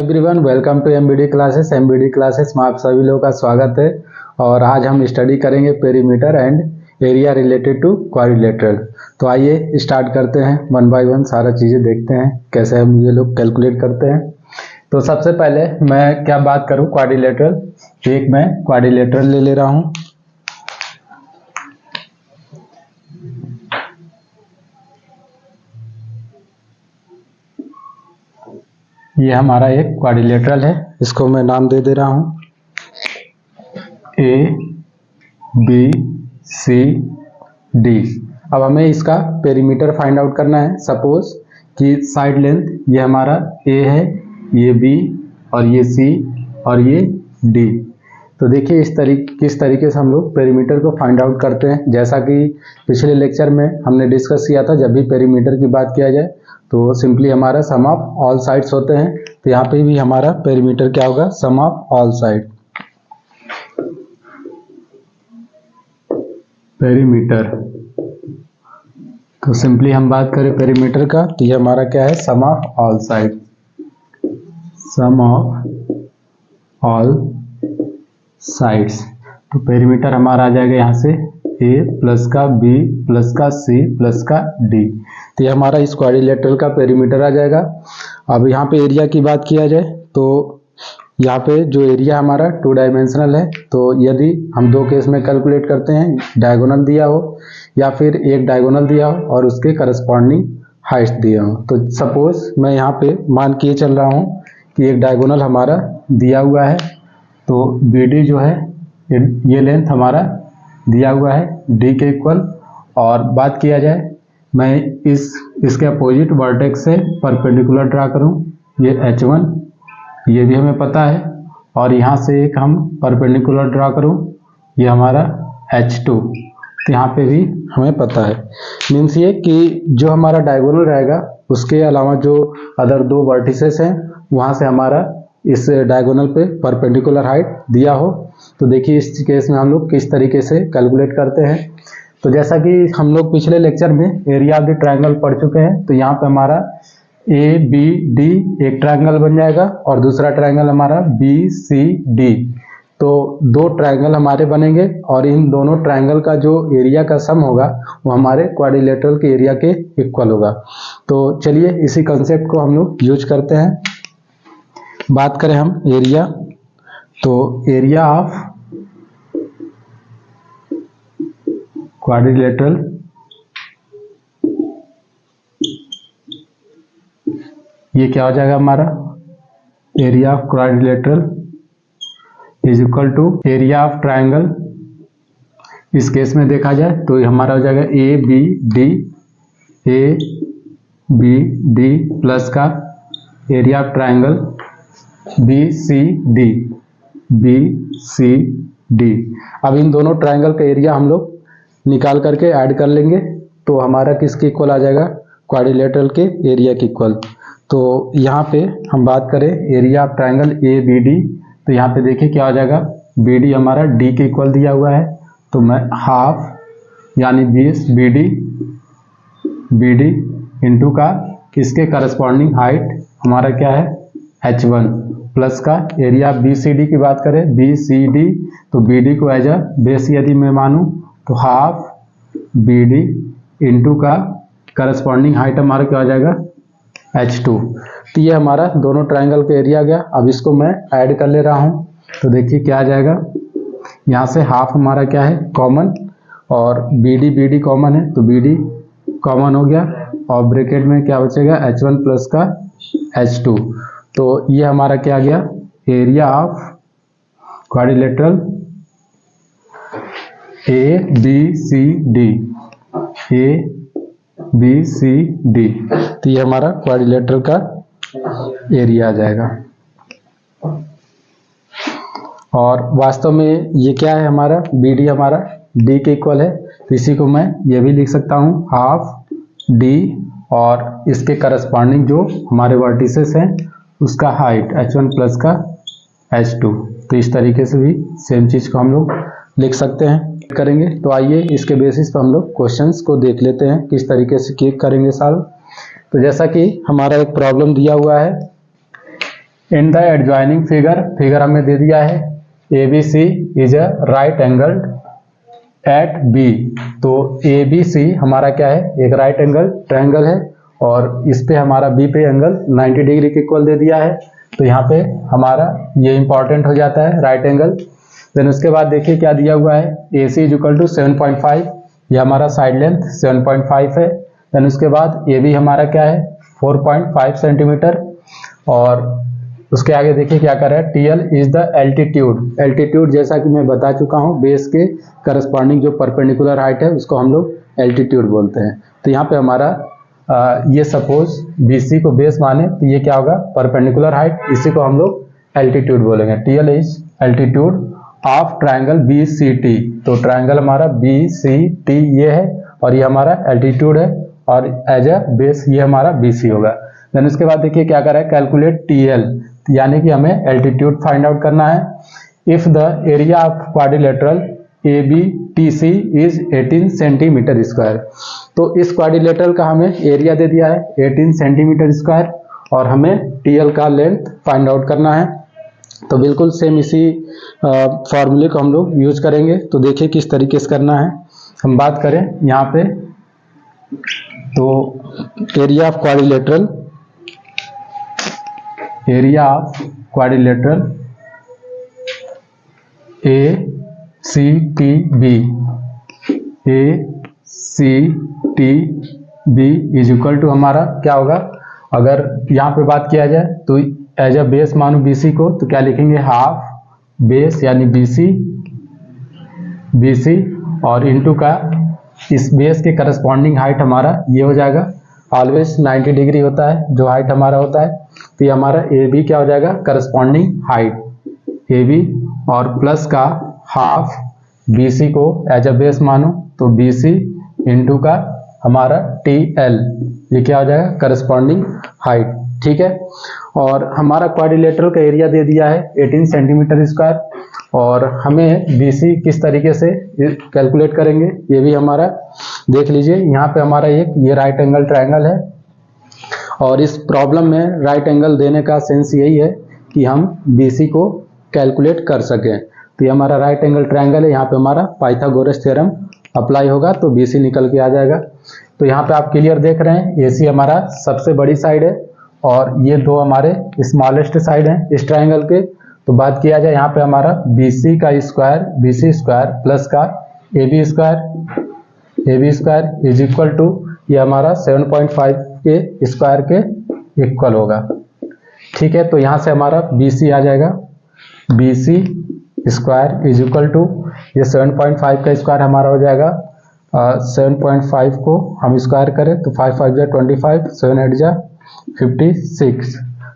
Everyone, welcome to MBD classes. MBD classes में आप सभी लोगों का स्वागत है। और आज हम स्टडी करेंगे perimeter and area related to quadrilateral. तो आइए स्टार्ट करते हैं, वन बाय वन सारा चीज़ें देखते हैं कैसे हम ये लोग कैलकुलेट करते हैं। तो सबसे पहले मैं क्या बात करूँ क्वाड्रिलेटरल, एक मैं क्वाड्रिलेटरल ले रहा हूँ। ये हमारा एक क्वाड्रिलेटरल है, इसको मैं नाम दे रहा हूँ ए बी सी डी। अब हमें इसका पेरीमीटर फाइंड आउट करना है। सपोज कि साइड लेंथ ये हमारा ए है, ये बी और ये सी और ये डी। तो देखिए किस तरीके से हम लोग पेरीमीटर को फाइंड आउट करते हैं। जैसा कि पिछले लेक्चर में हमने डिस्कस किया था, जब भी पेरीमीटर की बात किया जाए तो सिंपली हमारा सम ऑफ ऑल साइड्स होते हैं। तो यहाँ पे भी हमारा पेरीमीटर क्या होगा, सम ऑफ ऑल साइड। पेरीमीटर, तो सिंपली हम बात करें पेरीमीटर का तो ये हमारा क्या है, sum of all side. Sum of all sides. तो पेरीमीटर हमारा आ जाएगा यहाँ से ए प्लस का बी प्लस का सी प्लस का डी। तो ये हमारा इस क्वाड्रिलेटरल का पेरीमीटर आ जाएगा। अब यहाँ पे एरिया की बात किया जाए तो यहाँ पे जो एरिया हमारा 2 डायमेंशनल है, तो यदि हम दो केस में कैलकुलेट करते हैं, डायगोनल दिया हो या फिर एक डायगोनल दिया हो और उसके करस्पॉन्डिंग हाइट दिया हो। तो सपोज मैं यहाँ पे मान के चल रहा हूँ कि एक डायगोनल हमारा दिया हुआ है, तो बी डी जो है ये लेंथ हमारा दिया हुआ है डी के इक्वल। और बात किया जाए मैं इसके अपोजिट वर्टेक्स से परपेंडिकुलर ड्रा करूं, ये H1, ये भी हमें पता है। और यहाँ से एक हम परपेंडिकुलर ड्रा करूं, ये हमारा H2, तो यहाँ पे भी हमें पता है। मीन्स ये कि जो हमारा डायगोनल रहेगा उसके अलावा जो अदर दो वर्टिसेस हैं वहाँ से हमारा इस डायगोनल पे परपेंडिकुलर हाइट दिया हो। तो देखिए इस केस में हम लोग किस तरीके से कैलकुलेट करते हैं। तो जैसा कि हम लोग पिछले लेक्चर में एरिया ऑफ द ट्रायंगल पढ़ चुके हैं, तो यहाँ पे हमारा ए बी डी एक ट्रायंगल बन जाएगा और दूसरा ट्रायंगल हमारा बी सी डी। तो दो ट्रायंगल हमारे बनेंगे और इन दोनों ट्रायंगल का जो एरिया का सम होगा वो हमारे क्वाड्रिलेटरल के एरिया के इक्वल होगा। तो चलिए इसी कंसेप्ट को हम लोग यूज करते हैं। बात करें हम एरिया, तो एरिया ऑफ क्वाड्रिलेटरल ये क्या हो जाएगा, हमारा area of quadrilateral is equal to area of triangle. इस केस में देखा जाए तो ये हमारा हो जाएगा ए बी डी प्लस का area of triangle B C D. अब इन दोनों ट्रायंगल का एरिया हम लोग निकाल करके ऐड कर लेंगे, तो हमारा किसके इक्वल आ जाएगा, क्वाड्रिलेटरल के एरिया के इक्वल। तो यहाँ पे हम बात करें area of triangle A B D, तो यहाँ पे देखिए क्या हो जाएगा, बी डी हमारा डी के इक्वल दिया हुआ है, तो मैं हाफ यानी 20 बी डी इंटू का इसके करस्पॉन्डिंग हाइट हमारा क्या है H1 प्लस का एरिया बी सी डी की बात करें बी सी डी, तो बी डी को एज अ बेस यदि मैं मानूँ तो हाफ बी डी इंटू का करस्पॉन्डिंग हाइट हमारा क्या हो जाएगा H2। तो ये हमारा दोनों ट्रायंगल का एरिया गया। अब इसको मैं ऐड कर ले रहा हूँ, तो देखिए क्या आ जाएगा, यहाँ से हाफ हमारा क्या है कॉमन और बी डी कॉमन है, तो बी डी कॉमन हो गया और ब्रैकेट में क्या बचेगा H1 प्लस का H2। तो ये हमारा क्या आ गया, area of quadrilateral A B C D. तो ये हमारा क्वाड्रिलेटरल का एरिया आ जाएगा। और वास्तव में ये क्या है, हमारा बी डी हमारा डी के इक्वल है, तो इसी को मैं ये भी लिख सकता हूँ हाफ डी और इसके करस्पॉन्डिंग जो हमारे वर्टिसेस हैं उसका हाइट H1 प्लस का H2। तो इस तरीके से भी सेम चीज़ को हम लोग लिख सकते हैं करेंगे। तो आइए इसके बेसिस पर हम लोग क्वेश्चंस को देख लेते हैं किस तरीके से किए करेंगे सॉल्व। तो जैसा कि हमारा एक प्रॉब्लम दिया हुआ है इन द एडजॉइनिंग फिगर हमें दे दिया है ABC is a right angle at B। तो ABC हमारा क्या है, एक राइट एंगल ट्रायंगल है और इस पे हमारा B पे एंगल 90 डिग्री के इक्वल दे दिया है। तो यहाँ पे हमारा ये इंपॉर्टेंट हो जाता है राइट एंगल। देन उसके बाद देखिए क्या दिया हुआ है, AC इज इक्वल टू 7.5, ये हमारा साइड लेंथ 7.5 है। देन उसके बाद AB हमारा क्या है 4.5 सेंटीमीटर और उसके आगे देखिए क्या कर रहा है, TL is the altitude. Altitude जैसा कि मैं बता चुका हूँ, बेस के करस्पॉन्डिंग जो परपेंडिकुलर हाइट है उसको हम लोग एल्टीट्यूड बोलते हैं। तो यहाँ पे हमारा ये सपोज BC को बेस माने तो ये क्या होगा, परपेंडिकुलर हाइट, इसी को हम लोग एल्टीट्यूड बोलेंगे। TL is altitude of triangle BCT। तो ट्रायंगल हमारा BCT ये है और ये हमारा एल्टीट्यूड है और एज अ बेस ये हमारा BC होगा। देन उसके बाद देखिए क्या कर रहा है, कैलकुलेट TL, यानी कि हमें एल्टीट्यूड फाइंड आउट करना है। If the area of quadrilateral ABTC is 18 centimetre square. तो इस क्वाड्रिलेटरल का हमें एरिया दे दिया है 18 सेंटीमीटर स्क्वायर और हमें TL का लेंथ फाइंड आउट करना है। तो बिल्कुल सेम इसी फॉर्मूले को हम लोग यूज करेंगे। तो देखिए किस तरीके से करना है। हम बात करें यहाँ पे तो area of quadrilateral ACTB is equal to हमारा क्या होगा, अगर यहाँ पे बात किया जाए तो एज अ बेस मानो BC को, तो क्या लिखेंगे, हाफ बेस यानी BC और इनटू का इस बेस के करस्पॉन्डिंग हाइट हमारा ये हो जाएगा। ऑलवेज 90 डिग्री होता है जो हाइट हमारा होता है। तो ये हमारा AB क्या हो जाएगा, करस्पॉन्डिंग हाइट AB और प्लस का हाफ BC को एज अ बेस मानो तो BC इंटू का हमारा TL, ये क्या हो जाएगा, करस्पॉन्डिंग हाइट। ठीक है, और हमारा क्वाड्रिलेटरल का एरिया दे दिया है 18 सेंटीमीटर स्क्वायर और हमें BC किस तरीके से कैलकुलेट करेंगे ये भी हमारा देख लीजिए। यहाँ पे हमारा ये राइट एंगल ट्रायंगल है और इस प्रॉब्लम में राइट एंगल देने का सेंस यही है कि हम BC को कैलकुलेट कर सकें। तो ये हमारा राइट एंगल ट्रायंगल है, यहाँ पे हमारा पाइथागोरस थ्योरम अप्लाई होगा तो BC निकल के आ जाएगा। तो यहाँ पे आप क्लियर देख रहे हैं AC हमारा सबसे बड़ी साइड है और ये दो हमारे स्मॉलेस्ट साइड हैं इस ट्रायंगल के। तो बात किया जाए यहाँ पे हमारा BC स्क्वायर प्लस का AB square is equal to ये हमारा 7.5 के स्क्वायर के इक्वल होगा। ठीक है, तो यहाँ से हमारा BC आ जाएगा, BC square is equal to ये 7.5 का स्क्वायर हमारा हो जाएगा। 7.5 को हम स्क्वायर करें तो 5 5 जा 25, 7 8 जा 56।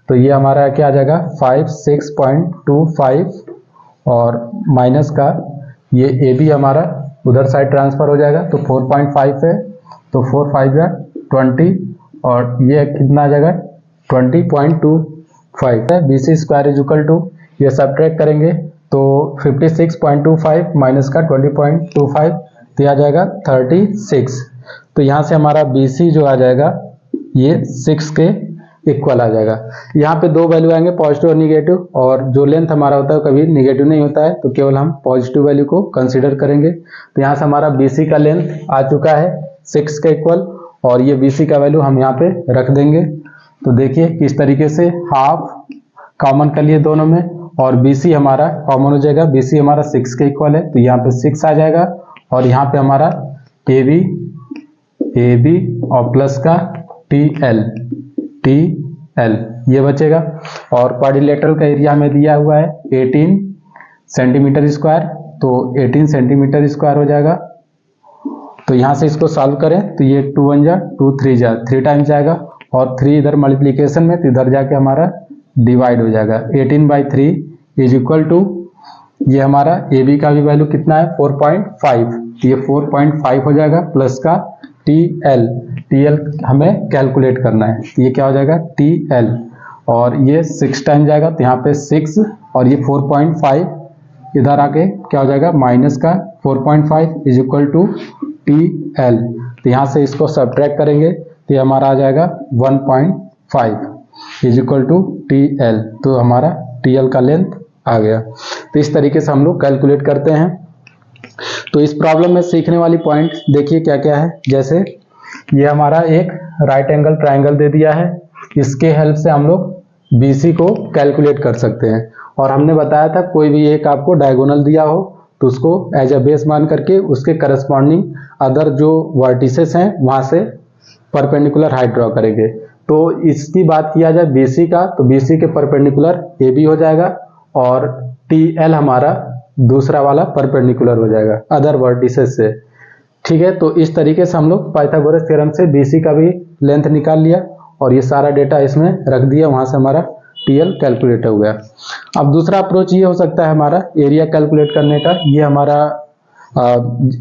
तो ये हमारा क्या आ जाएगा 56.25 और माइनस का ये AB हमारा उधर साइड ट्रांसफर हो जाएगा तो 4.5 है तो 4 5 जा 20 और ये कितना आ जाएगा 20.25 है। BC square is equal to ये सब्ट्रैक्ट करेंगे तो 56.25 माइनस का 20.25 तो आ जाएगा 36। तो यहाँ से हमारा BC जो आ जाएगा ये 6 के इक्वल आ जाएगा। यहाँ पे दो वैल्यू आएंगे पॉजिटिव और निगेटिव, और जो लेंथ हमारा होता है कभी निगेटिव नहीं होता है तो केवल हम पॉजिटिव वैल्यू को कंसीडर करेंगे। तो यहाँ से हमारा BC का लेंथ आ चुका है 6 के इक्वल और ये BC का वैल्यू हम यहाँ पे रख देंगे। तो देखिए किस तरीके से हाफ कॉमन कर लिए दोनों में और BC हमारा कॉमन हो जाएगा, BC हमारा 6 के इक्वल है तो यहाँ पे 6 आ जाएगा और यहाँ पे हमारा AB और प्लस का TL ये बचेगा। और क्वाड्रिलेटरल का एरिया हमें दिया हुआ है 18 सेंटीमीटर स्क्वायर तो 18 सेंटीमीटर स्क्वायर हो जाएगा। तो यहाँ से इसको सॉल्व करें तो ये 2 1 जा 2 3 जा 3 टाइम्स जाएगा और 3 इधर मल्टीप्लीकेशन में तो इधर जाके हमारा डिवाइड हो जाएगा। 18/3 इज इक्वल टू ये हमारा AB का भी वैल्यू कितना है 4.5 तो ये 4.5 हो जाएगा प्लस का TL हमें कैलकुलेट करना है तो ये क्या हो जाएगा TL और ये 6 टाइम जाएगा तो यहाँ पे 6 और ये 4.5 इधर आके क्या हो जाएगा माइनस का 4.5 इज इक्वल टू TL। तो यहाँ से इसको सब्ट्रैक्ट करेंगे तो ये हमारा आ जाएगा 1.5। Is equal to TL। तो हमारा TL का लेंथ आ गया। तो इस तरीके से हम लोग कैलकुलेट करते हैं। तो इस प्रॉब्लम में सीखने वाली पॉइंट देखिए क्या क्या है। जैसे ये हमारा एक राइट एंगल ट्राइंगल दे दिया है, इसके हेल्प से हम लोग BC को कैलकुलेट कर सकते हैं। और हमने बताया था कोई भी एक आपको डायगोनल दिया हो तो उसको एज अ बेस मान करके उसके करस्पॉन्डिंग अदर जो वर्टिसेस हैं वहां से परपेंडिकुलर हाइट ड्रॉ करेंगे। तो इसकी बात किया जाए BC का, तो BC के परपेंडिकुलर AB हो जाएगा और TL हमारा दूसरा वाला परपेंडिकुलर हो जाएगा अदर वर्टिसेस से। ठीक है, तो इस तरीके से हम लोग पाइथागोरस थ्योरम से BC का भी लेंथ निकाल लिया और ये सारा डेटा इसमें रख दिया, वहां से हमारा TL कैलकुलेट हो गया। अब दूसरा अप्रोच ये हो सकता है हमारा एरिया कैलकुलेट करने का। ये हमारा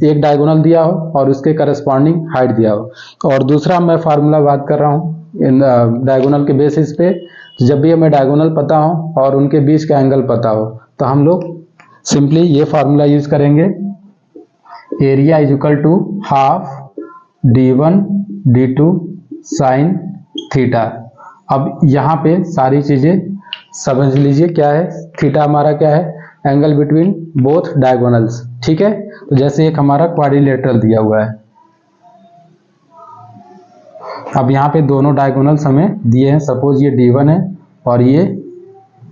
एक डायगोनल दिया हो और उसके करस्पॉन्डिंग हाइट दिया हो। और दूसरा मैं फार्मूला बात कर रहा हूँ इन डायगोनल के बेसिस पे। जब भी हमें डायगोनल पता हो और उनके बीच का एंगल पता हो तो हम लोग सिंपली ये फार्मूला यूज करेंगे, area is equal to half D1 D2 sine theta. अब यहाँ पे सारी चीजें समझ लीजिए क्या है। थीटा हमारा क्या है, एंगल बिटवीन बोथ डायगोनल्स। ठीक है, तो जैसे एक हमारा क्वाड्रिलेटरल दिया हुआ है, अब यहाँ पे दोनों डायगोनल्स हमें दिए हैं। सपोज ये D1 है और ये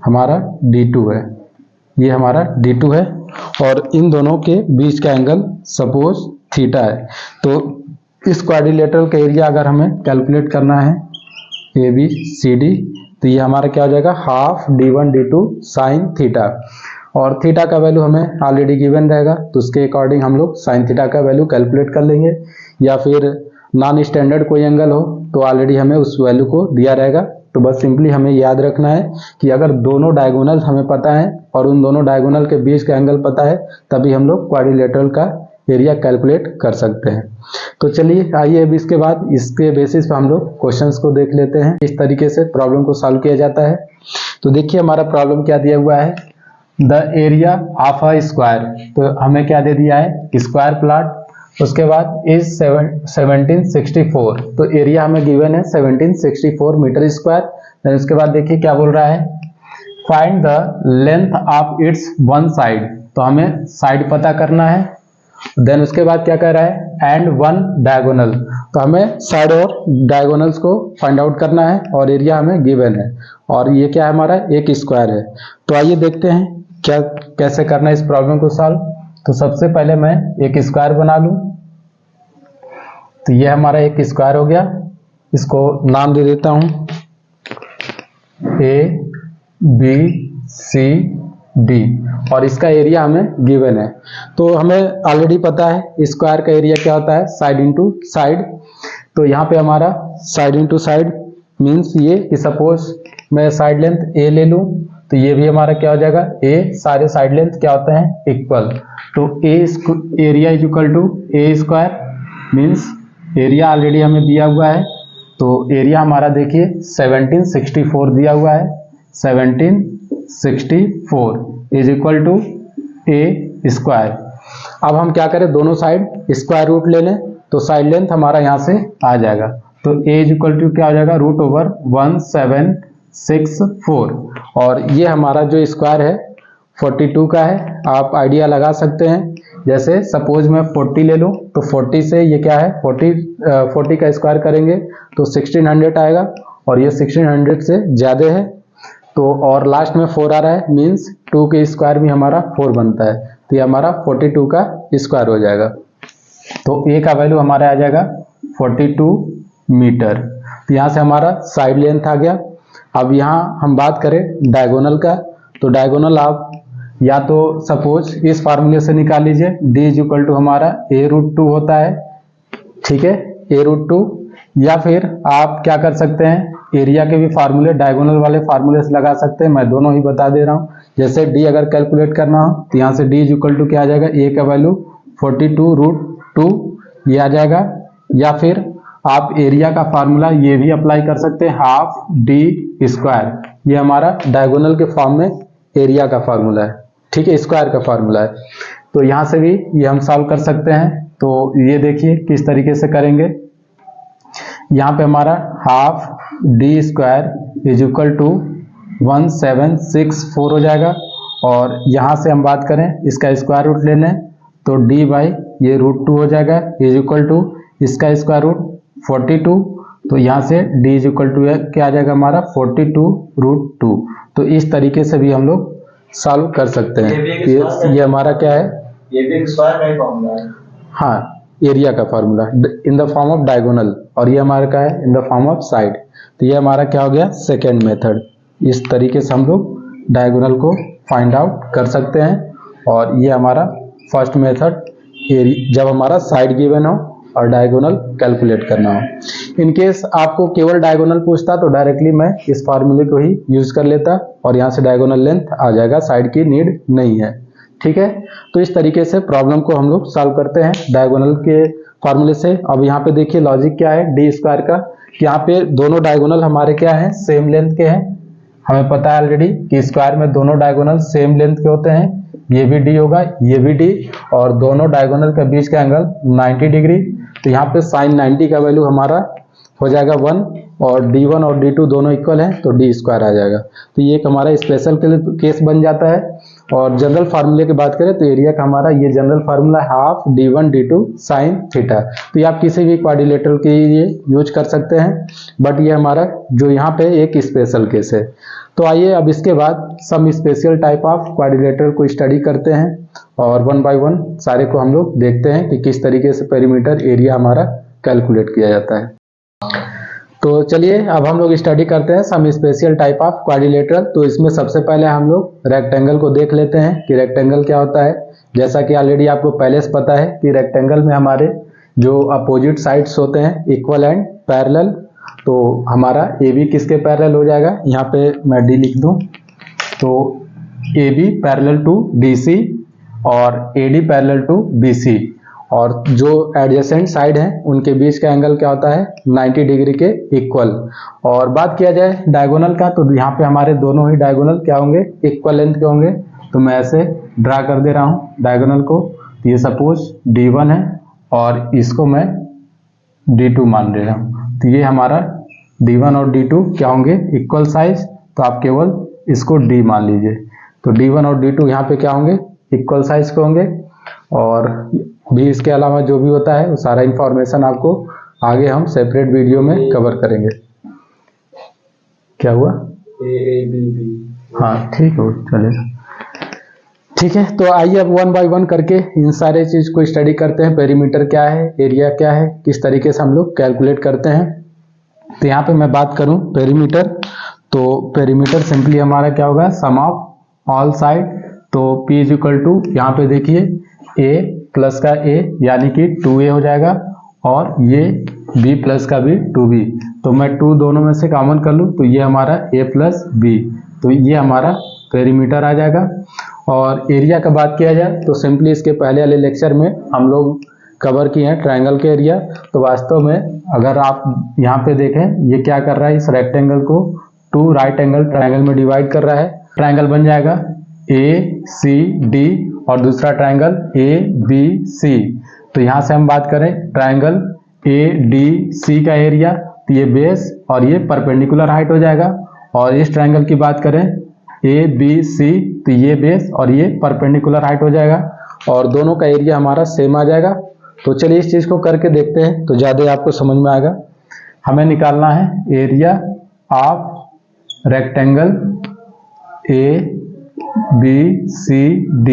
हमारा D2 है, ये हमारा D2 है और इन दोनों के बीच का एंगल सपोज थीटा है। तो इस क्वाड्रिलेटरल का एरिया अगर हमें कैलकुलेट करना है ABCD, तो ये हमारा क्या हो जाएगा, half D1 D2 sine theta. और थीटा का वैल्यू हमें ऑलरेडी गिवन रहेगा, तो उसके अकॉर्डिंग हम लोग साइन थीटा का वैल्यू कैलकुलेट कर लेंगे। या फिर नॉन स्टैंडर्ड कोई एंगल हो तो ऑलरेडी हमें उस वैल्यू को दिया रहेगा। तो बस सिंपली हमें याद रखना है कि अगर दोनों डायगोनल हमें पता है और उन दोनों डायगोनल के बीच का एंगल पता है तभी हम लोग क्वाड्रिलेटरल का एरिया कैलकुलेट कर सकते हैं। तो चलिए आइए अब इसके बाद इसके बेसिस पे हम लोग क्वेश्चंस को देख लेते हैं, इस तरीके से प्रॉब्लम को सॉल्व किया जाता है। तो देखिए हमारा प्रॉब्लम क्या दिया हुआ है, the area of a square. तो हमें क्या दे दिया है, स्क्वायर प्लॉट, उसके बाद इज 1764। तो एरिया हमें गिवन है 1764 मीटर स्क्वायर। उसके बाद देखिए क्या बोल रहा है, find the length of its one side. तो हमें साइड पता करना है। देन उसके बाद क्या कह रहा है, एंड वन डायगोनल। तो हमें साइड और डायगोनल्स को फाइंड आउट करना है और एरिया हमें गिवन है और ये क्या है हमारा एक स्क्वायर है। तो आइए देखते हैं क्या कैसे करना है इस प्रॉब्लम को सॉल्व। तो सबसे पहले मैं एक स्क्वायर बना लूं। तो ये हमारा एक स्क्वायर हो गया, इसको नाम दे देता हूं ABCD और इसका एरिया हमें गिवन है। तो हमें ऑलरेडी पता है स्क्वायर का एरिया क्या होता है, साइड इंटू साइड। तो यहाँ पे हमारा साइड इंटू साइड मीन्स ये कि सपोज मैं साइड लेंथ A ले लूं तो ये भी हमारा क्या हो जाएगा A, सारे साइड लेंथ क्या होते हैं इक्वल। तो A area is equal to A square means area already हमें दिया हुआ है। तो एरिया हमारा देखिए 1764 दिया हुआ है, 1764 is equal to A square. अब हम क्या करें, दोनों साइड स्क्वायर रूट ले लें तो साइड लेंथ हमारा यहाँ से आ जाएगा। तो A इज इक्वल टू क्या हो जाएगा, रूट ओवर 1764 और ये हमारा जो स्क्वायर है 42 का है। आप आइडिया लगा सकते हैं, जैसे सपोज मैं 40 ले लूं तो 40 से ये क्या है 40 का स्क्वायर करेंगे तो 1600 आएगा और ये 1600 से ज़्यादा है। तो और लास्ट में 4 आ रहा है मीन्स 2 के स्क्वायर भी हमारा 4 बनता है। तो ये हमारा 42 का स्क्वायर हो जाएगा। तो A का वैल्यू हमारा आ जाएगा 42 मीटर। तो यहाँ से हमारा साइड लेंथ आ गया। अब यहाँ हम बात करें डायगोनल का, तो डायगोनल आप या तो सपोज इस फार्मूले से निकाल लीजिए, D इज इक्वल टू हमारा A√2 होता है, ठीक है A√2। या फिर आप क्या कर सकते हैं, एरिया के भी फार्मूले डायगोनल वाले फार्मूले से लगा सकते हैं। मैं दोनों ही बता दे रहा हूँ। जैसे D अगर कैलकुलेट करना हो तो यहाँ से D इज इक्वल टू क्या आ जाएगा, A का वैल्यू 42√2 ये आ जाएगा। या फिर आप एरिया का फार्मूला ये भी अप्लाई कर सकते हैं, हाफ D स्क्वायर। ये हमारा डायगोनल के फॉर्म में एरिया का फार्मूला है, ठीक है, स्क्वायर का फार्मूला है। तो यहाँ से भी ये हम सॉल्व कर सकते हैं। तो ये देखिए किस तरीके से करेंगे। यहाँ पे हमारा half D square is equal to 1764 हो जाएगा। और यहाँ से हम बात करें इसका स्क्वायर रूट लेने तो डी बाई ये √2 हो जाएगा इज इक्वल टू इसका स्क्वायर रूट 42। तो यहाँ से d इज इक्वल टू क्या आ जाएगा हमारा 42√2। तो इस तरीके से भी हम लोग सॉल्व कर सकते हैं। ये हमारा क्या है, ये भी एक स्क्वायर का ही फॉर्मूला है। हाँ, एरिया का formula in the form of diagonal, और ये हमारा क्या है in the form of side. तो ये हमारा क्या हो गया सेकेंड मेथड। इस तरीके से हम लोग डायगोनल को फाइंड आउट कर सकते हैं। और ये हमारा फर्स्ट मेथड जब हमारा साइड गिवन हो और डायगोनल कैलकुलेट करना हो। इन केस आपको केवल डायगोनल पूछता तो डायरेक्टली मैं इस फार्मूले को ही यूज कर लेता और यहाँ से डायगोनल लेंथ आ जाएगा, साइड की नीड नहीं है। ठीक है, तो इस तरीके से प्रॉब्लम को हम लोग सॉल्व करते हैं डायगोनल के फार्मूले से। अब यहाँ पे देखिए लॉजिक क्या है डी स्क्वायर का, यहाँ पे दोनों डायगोनल हमारे क्या है सेम लेंथ के हैं। हमें पता है ऑलरेडी कि स्क्वायर में दोनों डायगोनल सेम लेंथ के होते हैं। ये भी डी होगा, ये भी डी, और दोनों डायगोनल के बीच का एंगल 90 डिग्री। तो यहाँ पे साइन 90 का वैल्यू हमारा हो जाएगा 1, और d1 और d2 दोनों इक्वल हैं तो डी स्क्वायर आ जाएगा। तो ये एक हमारा स्पेशल केस बन जाता है। और जनरल फार्मूले की बात करें तो एरिया का हमारा ये जनरल फार्मूला है half d1 d2 sine theta. तो ये आप किसी भी क्वाड्रिलेटरल के लिए यूज कर सकते हैं, बट ये हमारा जो यहाँ पे एक स्पेशल केस है। तो आइए अब इसके बाद some special type of quadrilateral को स्टडी करते हैं और 1 बाय 1 सारे को हम लोग देखते हैं कि किस तरीके से पेरीमीटर एरिया हमारा कैलकुलेट किया जाता है। तो चलिए अब हम लोग स्टडी करते हैं some special type of quadrilateral. तो इसमें सबसे पहले हम लोग रेक्टेंगल को देख लेते हैं कि रेक्टेंगल क्या होता है। जैसा कि ऑलरेडी आपको पहले से पता है कि रेक्टेंगल में हमारे जो अपोजिट साइड्स होते हैं इक्वल एंड पैरेलल। तो हमारा ए बी किसके पैरेलल हो जाएगा, यहाँ पे मैं डी लिख दूं तो A B parallel to D C और A D parallel to B C. और जो एडजेसेंट साइड हैं उनके बीच का एंगल क्या होता है 90 डिग्री के इक्वल। और बात किया जाए डायगोनल का तो यहाँ पे हमारे दोनों ही डायगोनल क्या होंगे इक्वल लेंथ के होंगे। तो मैं ऐसे ड्रा कर दे रहा हूँ डायगोनल को। तो ये सपोज D1 है और इसको मैं D2 मान ले रहा हूँ। तो ये हमारा D1 और D2 क्या होंगे इक्वल साइज, तो आप केवल इसको D मान लीजिए। तो D1 और D2 यहाँ पे क्या होंगे इक्वल साइज के होंगे। और भी इसके अलावा जो भी होता है वो सारा इंफॉर्मेशन आपको आगे हम सेपरेट वीडियो में कवर करेंगे। क्या हुआ हाँ ठीक है चलेगा। ठीक है, तो आइए अब 1 बाय 1 करके इन सारे चीज को स्टडी करते हैं। पेरीमीटर क्या है, एरिया क्या है, किस तरीके से हम लोग कैलकुलेट करते हैं। तो यहाँ पे मैं बात करूं पेरीमीटर, तो पेरीमीटर सिंपली हमारा क्या होगा सम ऑफ ऑल साइड। तो P इज इक्वल टू यहाँ पे देखिए A प्लस का A यानी कि 2A हो जाएगा, और ये B प्लस का B 2B। तो मैं 2 दोनों में से कॉमन कर लूँ तो ये हमारा A प्लस B, तो ये हमारा पेरीमीटर आ जाएगा। और एरिया का बात किया जाए तो सिंपली इसके पहले वाले लेक्चर में हम लोग कवर किए हैं ट्रायंगल के एरिया। तो वास्तव में अगर आप यहाँ पे देखें ये क्या कर रहा है, इस रेक्टेंगल को 2 राइट एंगल ट्रायंगल में डिवाइड कर रहा है। ट्रायंगल बन जाएगा ACD और दूसरा ट्रायंगल ABC। तो यहाँ से हम बात करें ट्रायंगल ADC का एरिया, तो ये बेस और ये परपेंडिकुलर हाइट हो जाएगा। और इस ट्रायंगल की बात करें ABC, तो ये बेस और ये परपेंडिकुलर हाइट हो जाएगा, और दोनों का एरिया हमारा सेम आ जाएगा। तो चलिए इस चीज को करके देखते हैं तो ज्यादा आपको समझ में आएगा। हमें निकालना है area of rectangle ABCD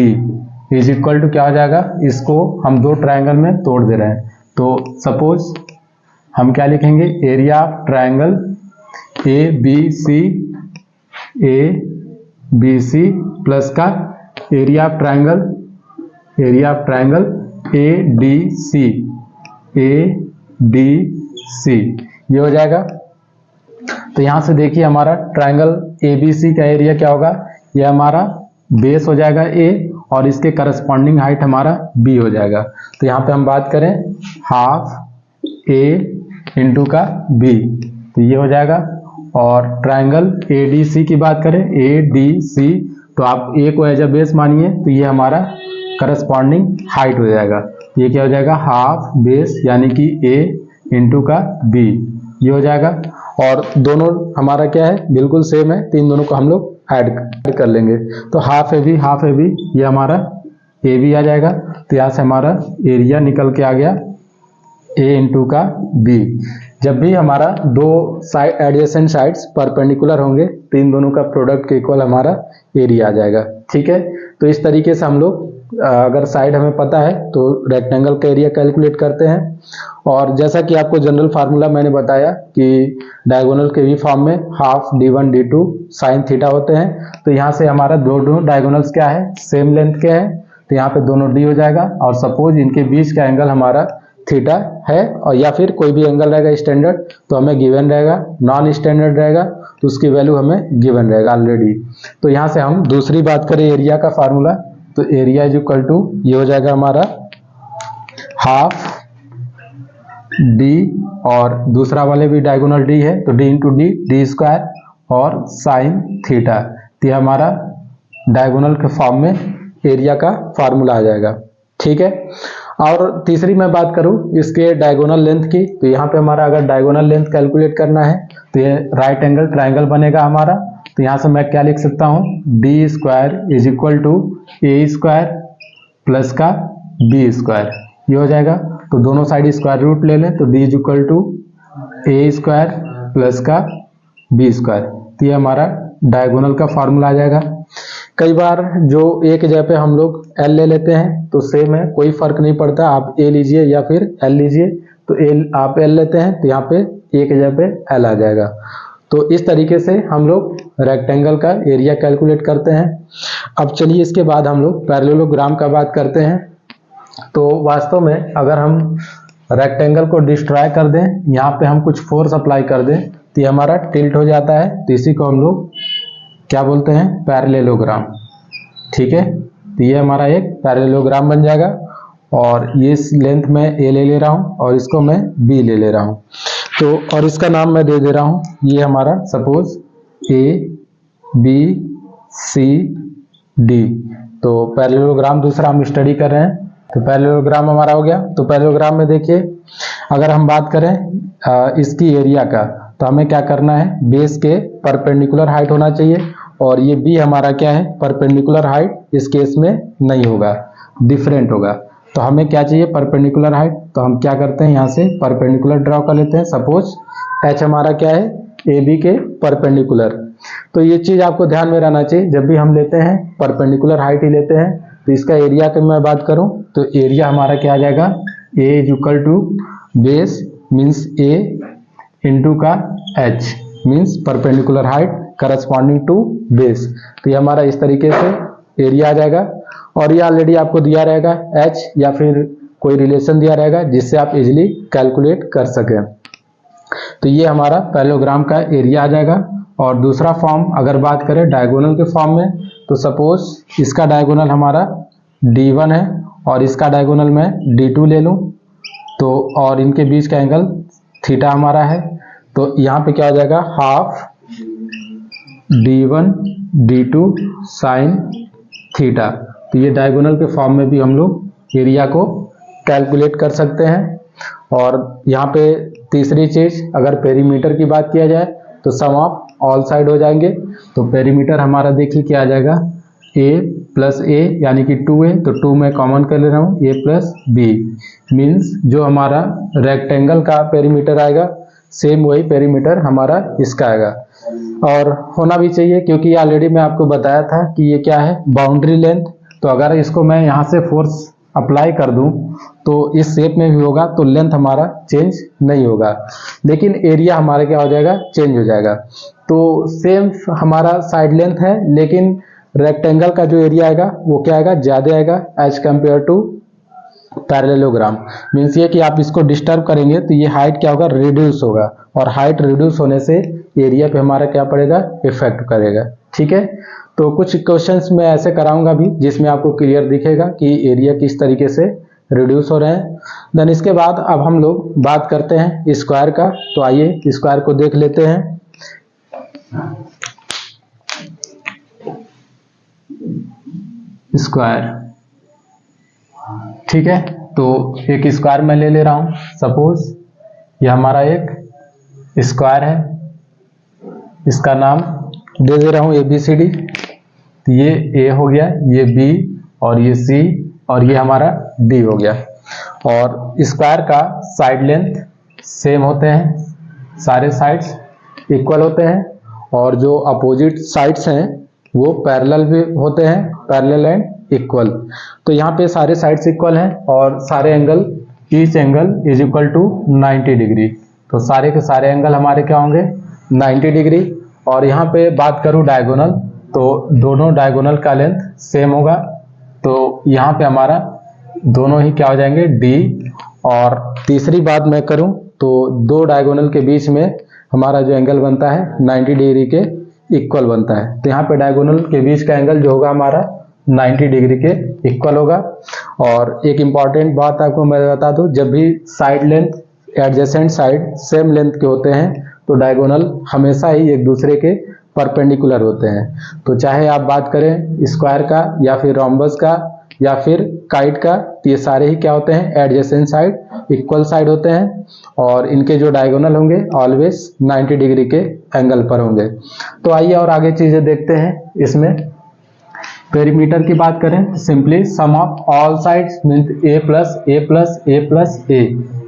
is equal to क्या हो जाएगा, इसको हम 2 ट्रायंगल में तोड़ दे रहे हैं। तो सपोज हम क्या लिखेंगे area of triangle ABC plus का एरिया ऑफ ट्रायंगल ADC ये हो जाएगा। तो यहां से देखिए हमारा ट्रायंगल ABC का एरिया क्या होगा, ये हमारा बेस हो जाएगा A और इसके करस्पॉन्डिंग हाइट हमारा B हो जाएगा। तो यहाँ पे हम बात करें हाफ A इंटू का B, तो ये हो जाएगा। और ट्रायंगल ADC की बात करें ADC, तो आप A को एज अ बेस मानिए, तो ये हमारा करस्पॉन्डिंग हाइट हो जाएगा। ये क्या हो जाएगा हाफ बेस यानी कि A इंटू का B, ये हो जाएगा। और दोनों हमारा क्या है, बिल्कुल सेम है, तो इन दोनों को हम लोग ऐड कर लेंगे। तो हाफ ए बी ये हमारा ए बी आ जाएगा। तो यहाँ से हमारा एरिया निकल के आ गया ए इंटू का बी। जब भी हमारा दो साइड एडजेसेंट साइड्स परपेंडिकुलर होंगे तो इन दोनों का प्रोडक्ट के इक्वल हमारा एरिया आ जाएगा। ठीक है, तो इस तरीके से हम लोग अगर साइड हमें पता है तो रेक्टेंगल का एरिया कैलकुलेट करते हैं। और जैसा कि आपको जनरल फार्मूला मैंने बताया कि डायगोनल के भी फॉर्म में half d1 d2 sine theta होते हैं। तो यहाँ से हमारा दोनों डायगोनल्स क्या है, सेम लेंथ के हैं, तो यहाँ पे दोनों d हो जाएगा। और सपोज इनके बीच का एंगल हमारा थीटा है, और या फिर कोई भी एंगल रहेगा स्टैंडर्ड तो हमें गिवन रहेगा, नॉन स्टैंडर्ड रहेगा तो उसकी वैल्यू हमें गिवन रहेगा ऑलरेडी। तो यहाँ से हम दूसरी बात करें एरिया का फार्मूला, तो एरिया इज इक्वल टू ये हो जाएगा हमारा हाफ डी, और दूसरा वाले भी डायगोनल डी है तो डी इंटू डी स्क्वायर और साइन थीटा। तो ये हमारा डायगोनल के फॉर्म में एरिया का फार्मूला आ जाएगा। ठीक है, और तीसरी मैं बात करूं इसके डायगोनल लेंथ की, तो यहाँ पे हमारा अगर डायगोनल लेंथ कैलकुलेट करना है तो ये राइट एंगल ट्राइंगल बनेगा हमारा। तो यहाँ से मैं क्या लिख सकता हूँ, D square is equal to A square plus का बी स्क्वायर, ये हो जाएगा। तो दोनों साइड स्क्वायर रूट ले लें तो D is equal to A square plus का बी स्क्वायर। तो ये हमारा डायगोनल का फार्मूला आ जाएगा। कई बार जो ए के जगह पे हम लोग एल ले लेते हैं तो सेम है, कोई फर्क नहीं पड़ता, आप ए लीजिए या फिर एल लीजिए। तो एल आप एल लेते हैं तो यहाँ पे ए के जगह पे एल आ जाएगा। तो इस तरीके से हम लोग रेक्टेंगल का एरिया कैलकुलेट करते हैं। अब चलिए इसके बाद हम लोग पैरेललोग्राम का बात करते हैं। तो वास्तव में अगर हम रेक्टेंगल को डिस्ट्रॉय कर दें, यहाँ पे हम कुछ फोर्स अप्लाई कर दें तो ये हमारा टिल्ट हो जाता है। तो इसी को हम लोग क्या बोलते हैं, पैरेललोग्राम। ठीक है, तो ये हमारा एक पैरेललोग्राम बन जाएगा। और ये इस लेंथ में ए ले रहा हूँ और इसको मैं बी ले रहा हूँ। तो और इसका नाम मैं दे रहा हूँ, ये हमारा suppose A B C D. तो पैरेललोग्राम दूसरा हम स्टडी कर रहे हैं। तो पैरेललोग्राम हमारा हो गया। तो पैरेललोग्राम में देखिए अगर हम बात करें इसकी एरिया का, तो हमें क्या करना है, बेस के परपेंडिकुलर हाइट होना चाहिए। और ये बी हमारा क्या है, परपेंडिकुलर हाइट इस केस में नहीं होगा, डिफरेंट होगा। तो हमें क्या चाहिए, परपेंडिकुलर हाइट। तो हम क्या करते हैं, यहाँ से परपेंडिकुलर ड्रॉ कर लेते हैं। सपोज एच हमारा क्या है, ए बी के परपेंडिकुलर। तो ये चीज आपको ध्यान में रहना चाहिए, जब भी हम लेते हैं परपेंडिकुलर हाइट ही लेते हैं। तो इसका एरिया की मैं बात करूं तो एरिया हमारा क्या आ जाएगा, A is equal to base means A into का H means perpendicular height corresponding to base. तो ये हमारा इस तरीके से एरिया आ जाएगा। और ये ऑलरेडी आपको दिया रहेगा एच या फिर कोई रिलेशन दिया रहेगा जिससे आप इजिली कैलकुलेट कर सकें। तो ये हमारा पैरेललोग्राम का एरिया आ जाएगा। और दूसरा फॉर्म अगर बात करें डायगोनल के फॉर्म में, तो सपोज इसका डायगोनल हमारा D1 है और इसका डायगोनल मैं D2 ले लूं, तो और इनके बीच का एंगल थीटा हमारा है। तो यहाँ पे क्या हो जाएगा, half D1 D2 sine theta. तो ये डायगोनल के फॉर्म में भी हम लोग एरिया को कैलकुलेट कर सकते हैं। और यहाँ पे तीसरी चीज अगर पेरीमीटर की बात किया जाए तो सम ऑफ ऑल साइड हो जाएंगे। तो पेरीमीटर हमारा देखिए क्या आ जाएगा, a प्लस ए यानी कि 2a, तो 2 में कॉमन कर ले रहा हूँ, a प्लस बी मीन्स जो हमारा रेक्टेंगल का पेरीमीटर आएगा सेम वही पेरीमीटर हमारा इसका आएगा। और होना भी चाहिए क्योंकि ऑलरेडी मैं आपको बताया था कि ये क्या है, बाउंड्री लेंथ। तो अगर इसको मैं यहाँ से फोर्स अप्लाई कर दूं तो इस शेप में भी होगा तो लेंथ हमारा चेंज नहीं होगा, लेकिन एरिया हमारा क्या हो जाएगा, चेंज हो जाएगा। तो सेम हमारा साइड लेंथ है लेकिन रेक्टेंगल का जो एरिया आएगा वो क्या आएगा, ज्यादा आएगा as compare to parallelogram. Means ये कि आप इसको डिस्टर्ब करेंगे तो ये हाइट क्या होगा, रिड्यूस होगा। और हाइट रिड्यूस होने से एरिया पे हमारा क्या पड़ेगा, इफेक्ट करेगा। ठीक है, तो कुछ क्वेश्चंस मैं ऐसे कराऊंगा भी जिसमें आपको क्लियर दिखेगा कि एरिया किस तरीके से रिड्यूस हो रहे हैं। देन इसके बाद अब हम लोग बात करते हैं स्क्वायर का। तो आइए स्क्वायर को देख लेते हैं। स्क्वायर, ठीक है, तो एक स्क्वायर मैं ले रहा हूं। सपोज ये हमारा एक स्क्वायर है इसका नाम दे दे रहा हूँ ABCD। तो ये A हो गया, ये B और ये C और ये हमारा D हो गया। और स्क्वायर का साइड लेंथ सेम होते हैं, सारे साइड्स इक्वल होते हैं, और जो अपोजिट साइड्स हैं वो पैरेलल भी होते हैं, पैरेलल एंड इक्वल। तो यहाँ पे सारे साइड्स इक्वल हैं और सारे angle, each angle is equal to 90 degree. तो सारे के सारे एंगल हमारे क्या होंगे, 90 डिग्री। और यहाँ पे बात करूँ डायगोनल, तो दोनों डायगोनल का लेंथ सेम होगा। तो यहाँ पे हमारा दोनों ही क्या हो जाएंगे, D। और तीसरी बात मैं करूँ तो दो डायगोनल के बीच में हमारा जो एंगल बनता है 90 डिग्री के इक्वल बनता है। तो यहाँ पे डायगोनल के बीच का एंगल जो होगा हमारा 90 डिग्री के इक्वल होगा। और एक इम्पॉर्टेंट बात आपको मैं बता दूं, जब भी side length adjacent side same length के होते हैं तो डायगोनल हमेशा ही एक दूसरे के परपेंडिकुलर होते हैं। तो चाहे आप बात करें स्क्वायर का या फिर रोम्बस का या फिर काइट का, तो ये सारे ही क्या होते हैं, एडजेसेंट साइड, इक्वल साइड होते हैं। और इनके जो डायगोनल होंगे ऑलवेज 90 डिग्री के एंगल पर होंगे। तो आइए और आगे चीजें देखते हैं। इसमें पेरीमीटर की बात करें, simply some of all sides means a plus a plus a plus a,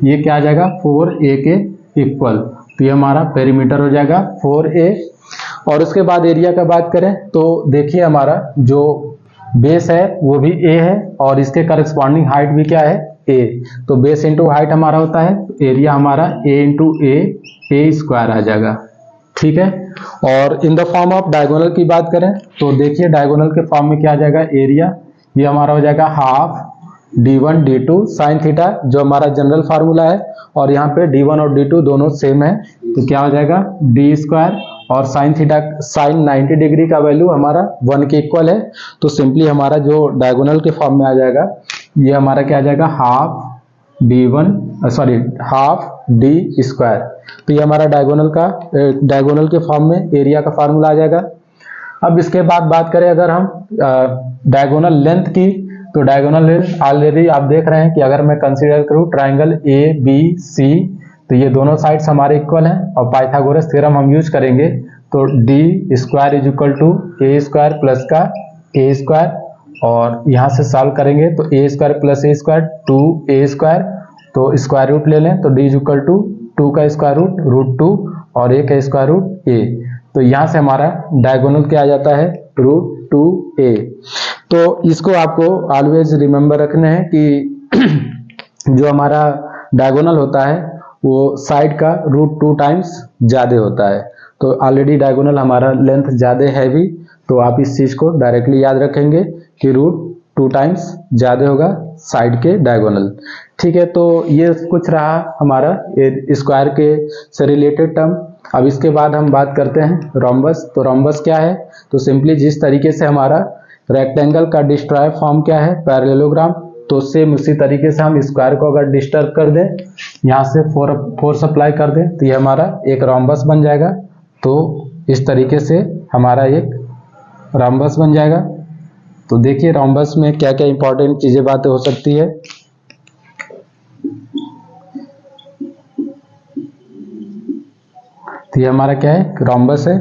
ये क्या आ जाएगा, 4a के इक्वल। तो ये हमारा पेरीमीटर हो जाएगा 4a। और उसके बाद एरिया का बात करें तो देखिए हमारा जो बेस है वो भी a है और इसके करस्पॉन्डिंग हाइट भी क्या है, a। तो बेस इंटू हाइट हमारा होता है, एरिया हमारा a इंटू a स्क्वायर आ जाएगा, ठीक है। और in the form of diagonal की बात करें तो देखिए डायगोनल के फॉर्म में क्या आ जाएगा, एरिया ये हमारा हो जाएगा half d1 d2 sine theta, जो हमारा जनरल फार्मूला है। और यहाँ पे d1 और d2 दोनों सेम है, तो क्या हो जाएगा d स्क्वायर। और साइन थीटा, साइन 90 डिग्री का वैल्यू हमारा 1 के इक्वल है। तो सिंपली हमारा जो डायगोनल के फॉर्म में आ जाएगा, ये हमारा क्या आ जाएगा, हाफ d स्क्वायर। तो ये हमारा डायगोनल के फॉर्म में एरिया का फार्मूला आ जाएगा। अब इसके बाद बात करें अगर हम डायगोनल लेंथ की, तो डायगोनल लेंथ ऑलरेडी आप देख रहे हैं कि अगर मैं कंसीडर करूं ट्राइंगल ABC, तो ये दोनों साइड्स हमारे इक्वल हैं और पाइथागोरस थ्योरम हम यूज करेंगे। तो d square is equal to a square plus का a स्क्वायर, और यहाँ से सॉल्व करेंगे तो a square plus a square 2a square, तो स्क्वायर रूट ले लें तो d इज इक्वल टू 2 का स्क्वायर रूट 2 और a का स्क्वायर रूट a। तो यहाँ से हमारा डायगोनल क्या आ जाता है, रूट 2a। तो इसको आपको ऑलवेज रिमेंबर रखना है कि जो हमारा डायगोनल होता है वो साइड का रूट 2 टाइम्स ज़्यादा होता है। तो ऑलरेडी डायगोनल हमारा लेंथ ज़्यादा है भी, तो आप इस चीज़ को डायरेक्टली याद रखेंगे कि रूट 2 टाइम्स ज़्यादा होगा साइड के डायगोनल, ठीक है। तो ये कुछ रहा हमारा स्क्वायर के से रिलेटेड टर्म। अब इसके बाद हम बात करते हैं रोम्बस। तो रोम्बस क्या है, तो सिंपली जिस तरीके से हमारा रेक्टेंगल का डिस्ट्रॉय फॉर्म क्या है, पैरेललोग्राम, तो सेम उसी तरीके से हम स्क्वायर को अगर डिस्टर्ब कर दें, यहाँ से फोर्स अप्लाई कर दें, तो ये हमारा एक रोम्बस बन जाएगा। तो इस तरीके से हमारा एक रोम्बस बन जाएगा। तो देखिए रोम्बस में क्या क्या इंपॉर्टेंट चीजें बातें हो सकती है। तो ये हमारा क्या है, रोम्बस है।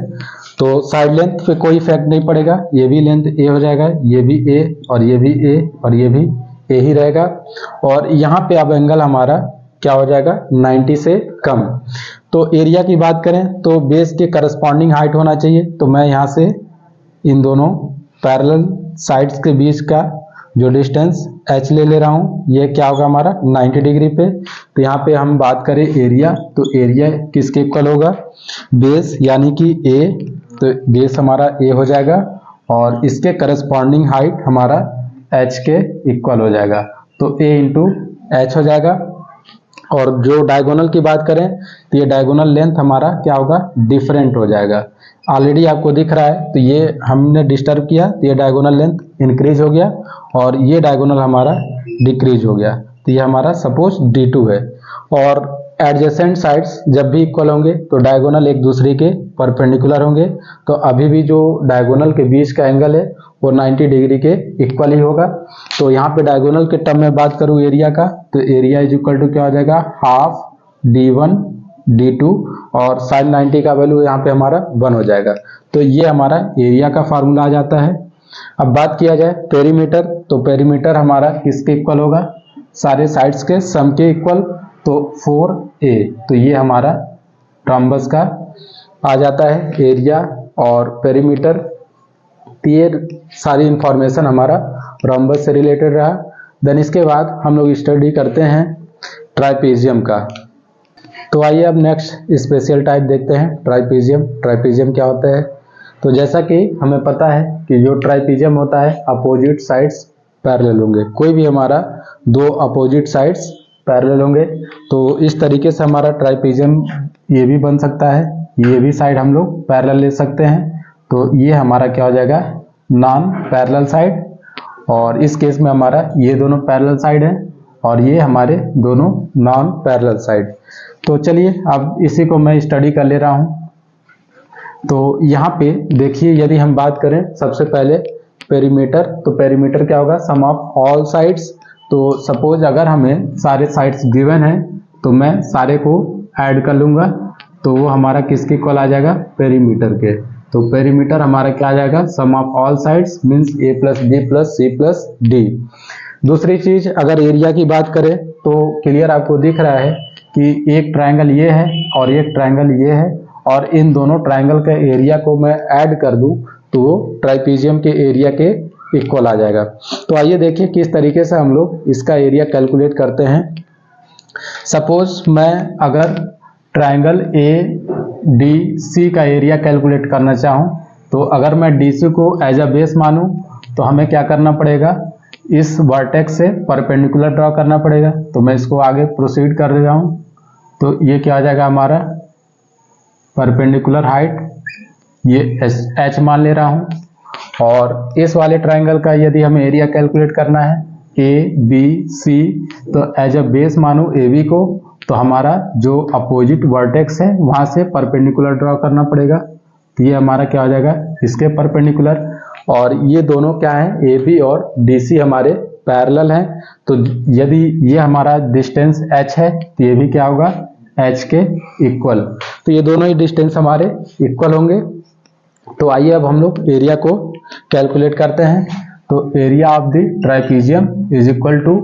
तो साइड लेंथ पे कोई इफेक्ट नहीं पड़ेगा, ये भी लेंथ a हो जाएगा, ये भी a और ये भी a और ये भी a ही रहेगा। और यहाँ पे अब एंगल हमारा क्या हो जाएगा, 90 से कम। तो एरिया की बात करें तो बेस के करस्पॉन्डिंग हाइट होना चाहिए। तो मैं यहाँ से इन दोनों पैरेलल साइड्स के बीच का जो डिस्टेंस h ले रहा हूँ, ये क्या होगा हमारा 90 डिग्री पे। तो यहाँ पे हम बात करें एरिया, तो एरिया किसके इक्वल होगा, बेस यानी कि a। तो बेस हमारा a हो जाएगा और इसके करस्पॉन्डिंग हाइट हमारा h के इक्वल हो जाएगा। तो a इंटू h हो जाएगा। और जो डायगोनल की बात करें तो ये डायगोनल लेंथ हमारा क्या होगा, डिफरेंट हो जाएगा। ऑलरेडी आपको दिख रहा है, तो ये हमने डिस्टर्ब किया तो ये डायगोनल लेंथ इंक्रीज हो गया और ये डायगोनल हमारा डिक्रीज हो गया। तो ये हमारा सपोज D2 है। और एडजेसेंट साइड्स जब भी इक्वल होंगे तो डायगोनल एक दूसरे के परपेंडिकुलर होंगे। तो अभी भी जो डायगोनल के बीच का एंगल है वो 90 डिग्री के इक्वल ही होगा। तो यहाँ पे डायगोनल के टर्म में बात करूँ एरिया का, तो एरिया इज इक्वल टू क्या हो जाएगा, हाफ D1 D2 और साइन 90 का वैल्यू यहाँ पे हमारा 1 हो जाएगा। तो ये हमारा एरिया का फार्मूला आ जाता है। अब बात किया जाए पेरीमीटर, तो पेरीमीटर हमारा किसके इक्वल होगा, सारे साइड्स के सम के इक्वल, तो 4a। तो ये हमारा ट्राम्बस का आ जाता है एरिया और पेरीमीटर। ये सारी इंफॉर्मेशन हमारा रोम्बस से रिलेटेड रहा। देन इसके बाद हम लोग स्टडी करते हैं ट्राइपीजियम का। तो आइए अब नेक्स्ट स्पेशल टाइप देखते हैं ट्राइपीजियम। ट्राइपीजियम क्या होता है, तो जैसा कि हमें पता है कि जो ट्राइपीजियम होता है अपोजिट साइड्स पैरेलल होंगे। कोई भी हमारा दो अपोजिट साइड्स पैरेलल होंगे, तो इस तरीके से हमारा ट्राइपीजियम ये भी बन सकता है, ये भी साइड हम लोग पैरेलल ले सकते हैं। तो ये हमारा क्या हो जाएगा, नॉन पैरेलल साइड। और इस केस में हमारा ये दोनों पैरेलल साइड है और ये हमारे दोनों नॉन पैरेलल साइड। तो चलिए अब इसी को मैं स्टडी कर ले रहा हूँ। तो यहाँ पे देखिए, यदि हम बात करें सबसे पहले पेरीमीटर, तो पेरीमीटर क्या होगा, सम ऑफ ऑल साइड्स। तो सपोज अगर हमें सारे साइड्स गिवन है तो मैं सारे को ऐड कर लूँगा, तो वो हमारा किसके इक्वल आ जाएगा, पेरीमीटर के। तो पेरीमीटर हमारा क्या आ जाएगा, sum of all sides means a plus B plus C plus D. दूसरी चीज अगर एरिया की बात करें तो क्लियर आपको दिख रहा है कि एक ट्रायंगल ये है और एक ट्रायंगल ये है, और इन दोनों ट्रायंगल के एरिया को मैं ऐड कर दूं तो वो ट्राइपीजियम के एरिया के इक्वल आ जाएगा। तो आइए देखिए किस तरीके से हम लोग इसका एरिया कैलकुलेट करते हैं। सपोज मैं अगर ट्रायंगल ए डी सी का एरिया कैलकुलेट करना चाहूँ, तो अगर मैं डी सी को एज अ बेस मानूँ तो हमें क्या करना पड़ेगा, इस वर्टेक्स से परपेंडिकुलर ड्रॉ करना पड़ेगा। तो मैं इसको आगे प्रोसीड कर रहा हूँ। तो ये क्या आ जाएगा हमारा परपेंडिकुलर हाइट, ये एच मान ले रहा हूँ। और इस वाले ट्रायंगल का यदि हमें एरिया कैलकुलेट करना है ए बी सी, तो एज अ बेस मानो ए बी को, तो हमारा जो अपोजिट वर्टेक्स है वहाँ से परपेंडिकुलर ड्रॉ करना पड़ेगा। तो ये हमारा क्या हो जाएगा, इसके परपेंडिकुलर। और ये दोनों क्या है, ए बी और डी सी हमारे पैरेलल हैं। तो यदि ये हमारा डिस्टेंस h है तो ये भी क्या होगा, h के इक्वल। तो ये दोनों ही डिस्टेंस हमारे इक्वल होंगे। तो आइए अब हम लोग एरिया को कैलकुलेट करते हैं। तो area of the trapezium is equal to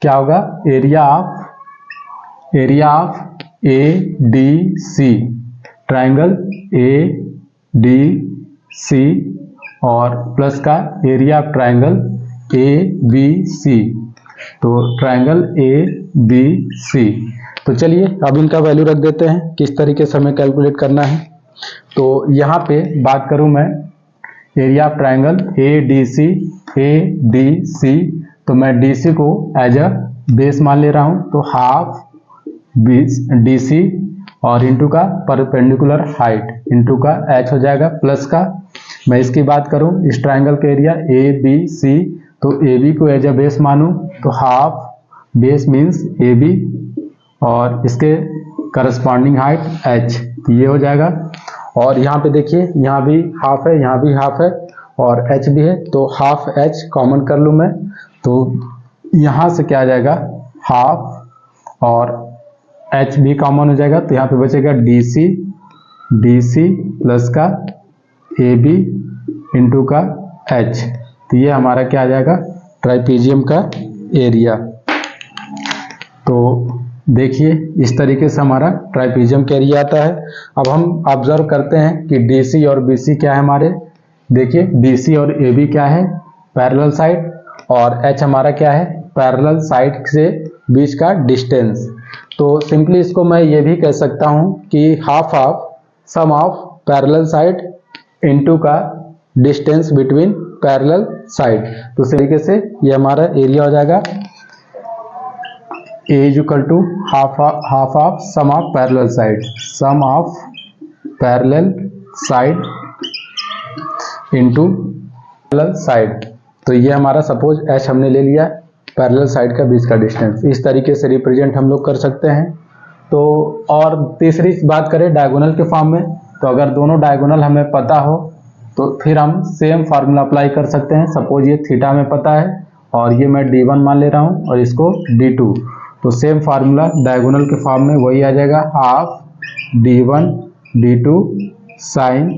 क्या होगा, area of A D C, triangle A D C, और प्लस का area of triangle A B C. तो ट्राइंगल ए बी सी। तो चलिए अब इनका वैल्यू रख देते हैं, किस तरीके से हमें कैलकुलेट करना है। तो यहाँ पे बात करूँ मैं area of triangle A D C, तो मैं डी सी को एज अ बेस मान ले रहा हूँ। तो हाफ डी सी और इंटू का परपेंडिकुलर हाइट इंटू का एच हो जाएगा, प्लस का मैं इसकी बात करूँ इस ट्राइंगल के एरिया ए बी सी, तो ए बी को एज अ बेस मानूँ तो half base means A B और इसके करस्पॉन्डिंग हाइट h, तो ये हो जाएगा। और यहाँ पे देखिए यहाँ भी हाफ है, यहाँ भी हाफ है और h भी है, तो हाफ h कॉमन कर लूँ मैं, तो यहाँ से क्या आ जाएगा हाफ और h भी कॉमन हो जाएगा। तो यहाँ पे बचेगा डी सी प्लस का ए बी इंटू का h। तो ये हमारा क्या आ जाएगा, ट्राइपीजियम का एरिया। तो देखिए इस तरीके से हमारा ट्राइपीजियम का एरिया आता है। अब हम ऑब्जर्व करते हैं कि DC और BC क्या है हमारे। देखिए DC और AB क्या है, पैरेलल साइड, और H हमारा क्या है, पैरेलल साइड से बीच का डिस्टेंस। तो सिंपली इसको मैं ये भी कह सकता हूँ कि half of sum of parallel side into का डिस्टेंस बिटवीन पैरेलल साइड। तो इस तरीके से ये हमारा एरिया हो जाएगा A is equal to half of sum of parallel side, sum of parallel side into parallel side. तो ये हमारा सपोज h हमने ले लिया, पैरेलल साइड का बीच का डिस्टेंस। इस तरीके से रिप्रेजेंट हम लोग कर सकते हैं। तो और तीसरी बात करें डायगोनल के फॉर्म में, तो अगर दोनों डायगोनल हमें पता हो तो फिर हम सेम फार्मूला अप्लाई कर सकते हैं। सपोज ये थीटा में पता है और ये मैं d1 मान ले रहा हूँ और इसको d2, तो सेम फार्मूला डायगोनल के फॉर्म में वही आ जाएगा, half d1 d2 sine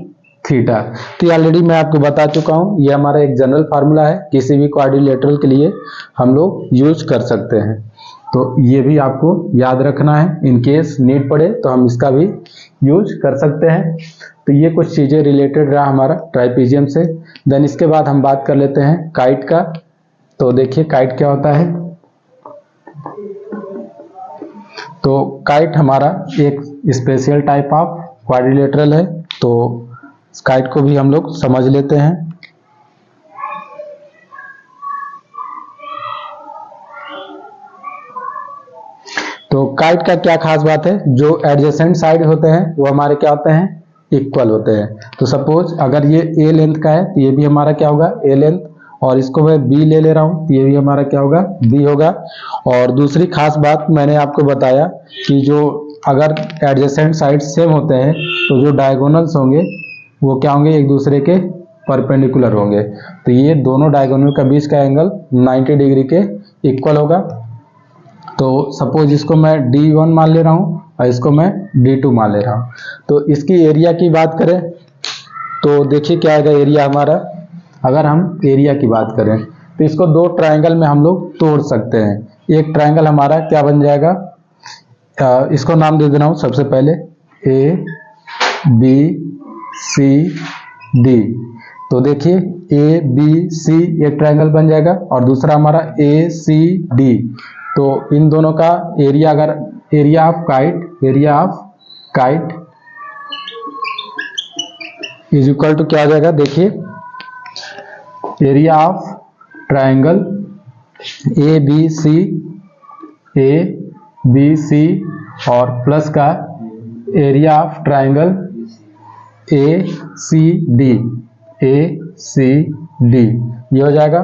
theta. तो ऑलरेडी मैं आपको बता चुका हूँ, ये हमारा एक जनरल फार्मूला है, किसी भी क्वाड्रिलेटरल के लिए हम लोग यूज कर सकते हैं। तो ये भी आपको याद रखना है, इन केस नीड पड़े तो हम इसका भी यूज कर सकते हैं। तो ये कुछ चीज़ें रिलेटेड रहा हमारा ट्राइपीजियम से। देन इसके बाद हम बात कर लेते हैं काइट का। तो देखिए काइट क्या होता है। तो काइट हमारा एक स्पेशल टाइप ऑफ क्वाड्रिलेटरल है। तो काइट को भी हम लोग समझ लेते हैं। तो काइट का क्या खास बात है, जो एडजेसेंट साइड होते हैं वो हमारे क्या होते हैं, इक्वल होते हैं। तो सपोज अगर ये ए लेंथ का है तो ये भी हमारा क्या होगा, ए लेंथ, और इसको मैं बी ले रहा हूं तो ये भी हमारा क्या होगा, बी होगा। और दूसरी खास बात मैंने आपको बताया कि जो अगर एडजेसेंट साइड सेम होते हैं तो जो डायगोनल्स होंगे वो क्या होंगे, एक दूसरे के परपेंडिकुलर होंगे। तो ये दोनों डायगोनल का बीच का एंगल 90 डिग्री के इक्वल होगा। तो सपोज इसको मैं D1 मान ले रहा हूँ और इसको मैं D2 मान ले रहा हूँ। तो इसकी एरिया की बात करें तो देखिए क्या आएगा एरिया हमारा। अगर हम एरिया की बात करें तो इसको दो ट्रायंगल में हम लोग तोड़ सकते हैं। एक ट्रायंगल हमारा क्या बन जाएगा, इसको नाम दे दे रहा हूँ सबसे पहले ABCD। तो देखिए ABC एक ट्रायंगल बन जाएगा और दूसरा हमारा ACD। तो इन दोनों का एरिया, अगर area of kite is equal to क्या आ जाएगा, देखिए एरिया ऑफ ट्रायंगल ABC और प्लस का एरिया ऑफ ट्रायंगल ACD ये हो जाएगा।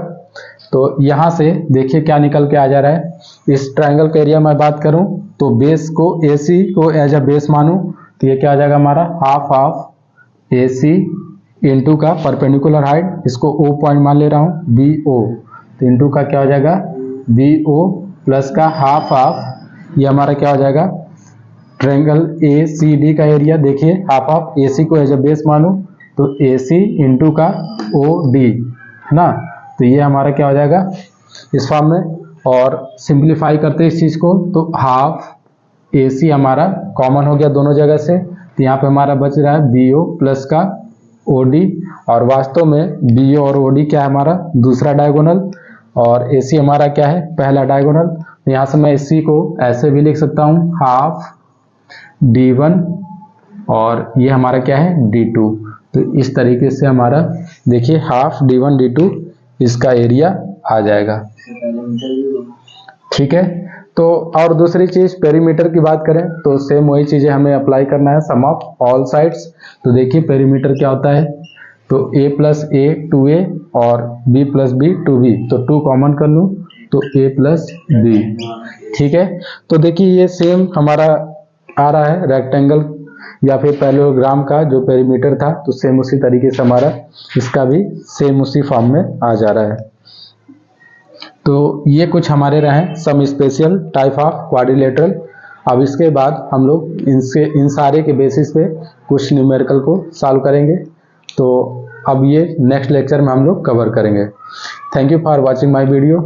तो यहाँ से देखिए क्या निकल के आ जा रहा है। इस ट्रायंगल का एरिया मैं बात करूं तो बेस को AC को एज अ बेस मानूं तो ये क्या आ जाएगा हमारा, हाफ ऑफ AC इंटू का परपेंडिकुलर हाइट, इसको O पॉइंट मान ले रहा हूं BO, तो इंटू का क्या हो जाएगा BO प्लस का हाफ ऑफ, ये हमारा क्या हो जाएगा ट्रायंगल ACD का एरिया। देखिए हाफ ऑफ AC को एज अ बेस मानूं तो AC इंटू का OD है ना। तो ये हमारा क्या हो जाएगा इस फॉर्म में। और सिंप्लीफाई करते हैं इस चीज को तो हाफ AC हमारा कॉमन हो गया दोनों जगह से, तो यहाँ पे हमारा बच रहा है BO प्लस का OD। और वास्तव में BO और OD क्या है हमारा दूसरा डायगोनल और AC हमारा क्या है पहला डायगोनल। तो यहाँ से मैं AC को ऐसे भी लिख सकता हूँ हाफ D1 और ये हमारा क्या है D2। तो इस तरीके से हमारा देखिए हाफ D1 D2 इसका एरिया आ जाएगा। ठीक है। तो और दूसरी चीज पेरीमीटर की बात करें तो सेम वही चीजें हमें अप्लाई करना है, सम ऑफ ऑल साइड्स। तो देखिए पेरीमीटर क्या होता है, तो A प्लस A 2A और B प्लस B 2B, तो 2 कॉमन कर लूँ तो A प्लस B। ठीक है। तो देखिए ये सेम हमारा आ रहा है रेक्टेंगल या फिर पैरेललोग्राम का जो पेरीमीटर था, तो सेम उसी तरीके से हमारा इसका भी सेम उसी फॉर्म में आ जा रहा है। तो ये कुछ हमारे रहे some special type of quadrilateral. अब इसके बाद हम लोग इन सारे के बेसिस पे कुछ न्यूमेरिकल को सॉल्व करेंगे। तो अब ये नेक्स्ट लेक्चर में हम लोग कवर करेंगे। Thank you for watching my video.